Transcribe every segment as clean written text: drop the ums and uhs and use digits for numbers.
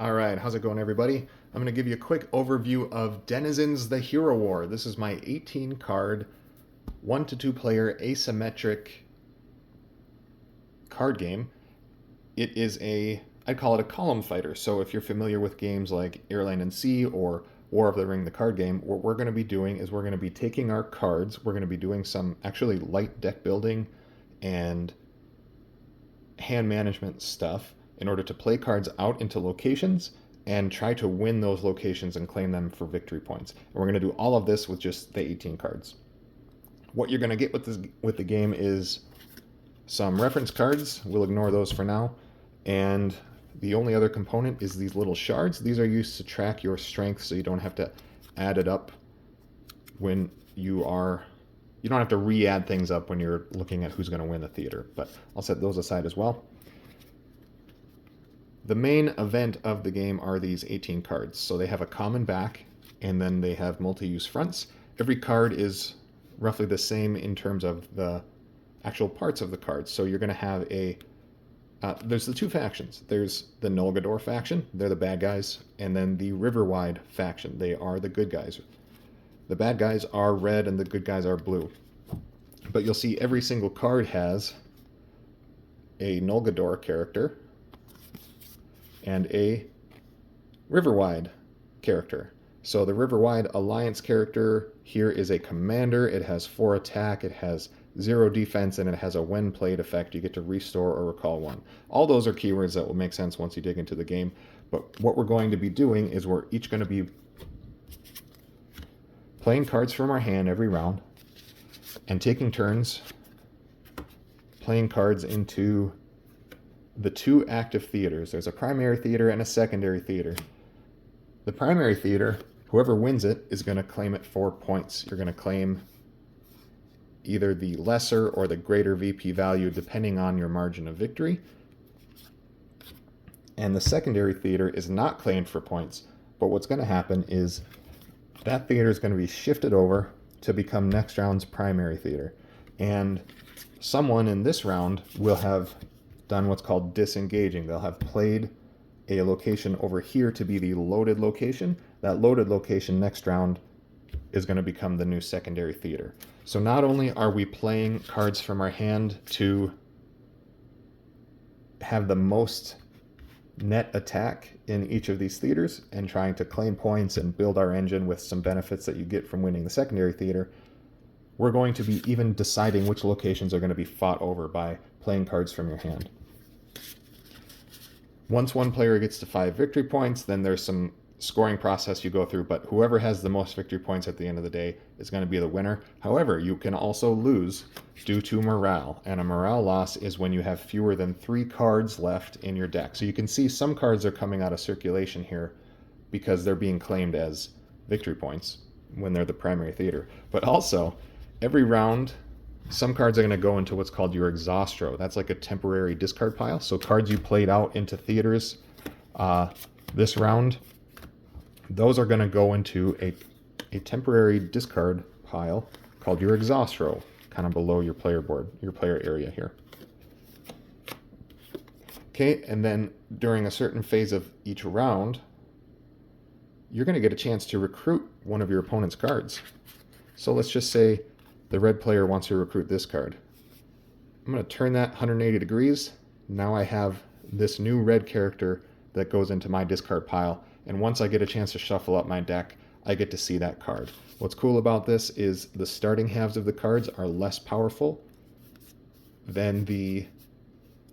All right, how's it going, everybody? I'm going to give you a quick overview of Denizens the Hero War. This is my 18 card, 1 to 2 player asymmetric card game. It is I'd call it a column fighter. So if you're familiar with games like Airland and Sea or War of the Ring, the card game, what we're going to be doing is we're going to be taking our cards, we're going to be doing some actually light deck building and hand management stuff in order to play cards out into locations and try to win those locations and claim them for victory points. And we're going to do all of this with just the 18 cards. What you're going to get with the game is some reference cards. We'll ignore those for now. And the only other component is these little shards. These are used to track your strength so you don't have to add it up when you don't have to re-add things up when you're looking at who's going to win the theater, but I'll set those aside as well. The main event of the game are these 18 cards. So they have a common back, and then they have multi-use fronts. Every card is roughly the same in terms of the actual parts of the cards. So you're going to have there's the two factions. There's the Nolgador faction, they're the bad guys, and then the Riverwide faction, they are the good guys. The bad guys are red and the good guys are blue. But you'll see every single card has a Nolgador character and a Riverwide character. So the Riverwide Alliance character here is a commander. It has 4 attack, it has 0 defense, and it has a when played effect. You get to restore or recall 1. All those are keywords that will make sense once you dig into the game. But what we're going to be doing is we're each going to be playing cards from our hand every round and taking turns playing cards into the 2 active theaters. There's a primary theater and a secondary theater. The primary theater, whoever wins it, is going to claim it 4 points. You're going to claim either the lesser or the greater VP value depending on your margin of victory. And the secondary theater is not claimed for points, but what's going to happen is that theater is going to be shifted over to become next round's primary theater. And someone in this round will have done what's called disengaging. They'll have played a location over here to be the loaded location. That loaded location next round is going to become the new secondary theater. So not only are we playing cards from our hand to have the most net attack in each of these theaters and trying to claim points and build our engine with some benefits that you get from winning the secondary theater, we're going to be even deciding which locations are going to be fought over by playing cards from your hand. Once one player gets to 5 victory points, then there's some scoring process you go through, but whoever has the most victory points at the end of the day is going to be the winner. However, you can also lose due to morale, and a morale loss is when you have fewer than 3 cards left in your deck. So you can see some cards are coming out of circulation here because they're being claimed as victory points when they're the primary theater. But also, every round, some cards are going to go into what's called your exhaust row. That's like a temporary discard pile. So cards you played out into theaters this round, those are going to go into a temporary discard pile called your exhaust row, kind of below your player board, your player area here. Okay, and then during a certain phase of each round, you're going to get a chance to recruit one of your opponent's cards. So let's just say the red player wants to recruit this card. I'm going to turn that 180 degrees. Now I have this new red character that goes into my discard pile. And once I get a chance to shuffle up my deck, I get to see that card. What's cool about this is the starting halves of the cards are less powerful than the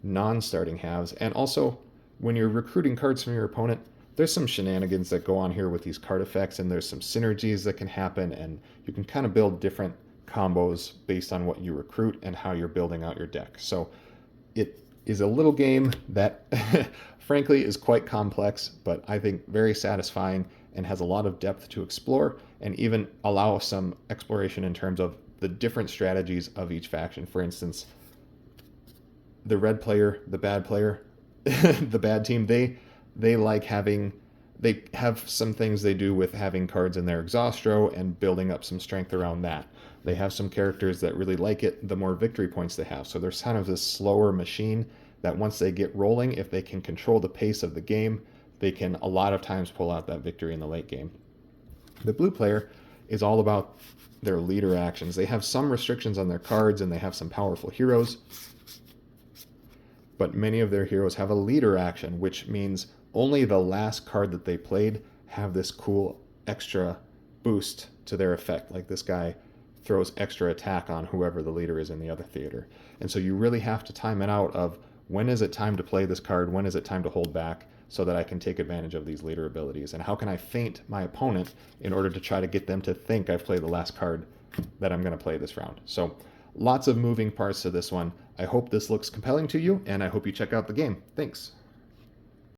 non-starting halves. And also, when you're recruiting cards from your opponent, there's some shenanigans that go on here with these card effects, and there's some synergies that can happen, and you can kind of build different combos based on what you recruit and how you're building out your deck. So it is a little game that frankly is quite complex, but I think very satisfying and has a lot of depth to explore and even allow some exploration in terms of the different strategies of each faction. For instance, the red player, the bad player, the bad team, they have some things they do with having cards in their exhaust row and building up some strength around that. They have some characters that really like it the more victory points they have. So there's kind of this slower machine that once they get rolling, if they can control the pace of the game, they can a lot of times pull out that victory in the late game. The blue player is all about their leader actions. They have some restrictions on their cards and they have some powerful heroes, but many of their heroes have a leader action, which means only the last card that they played have this cool extra boost to their effect. Like this guy throws extra attack on whoever the leader is in the other theater. And so you really have to time it out of when is it time to play this card, when is it time to hold back, so that I can take advantage of these leader abilities, and how can I feint my opponent in order to try to get them to think I've played the last card that I'm going to play this round. So lots of moving parts to this one. I hope this looks compelling to you, and I hope you check out the game. Thanks.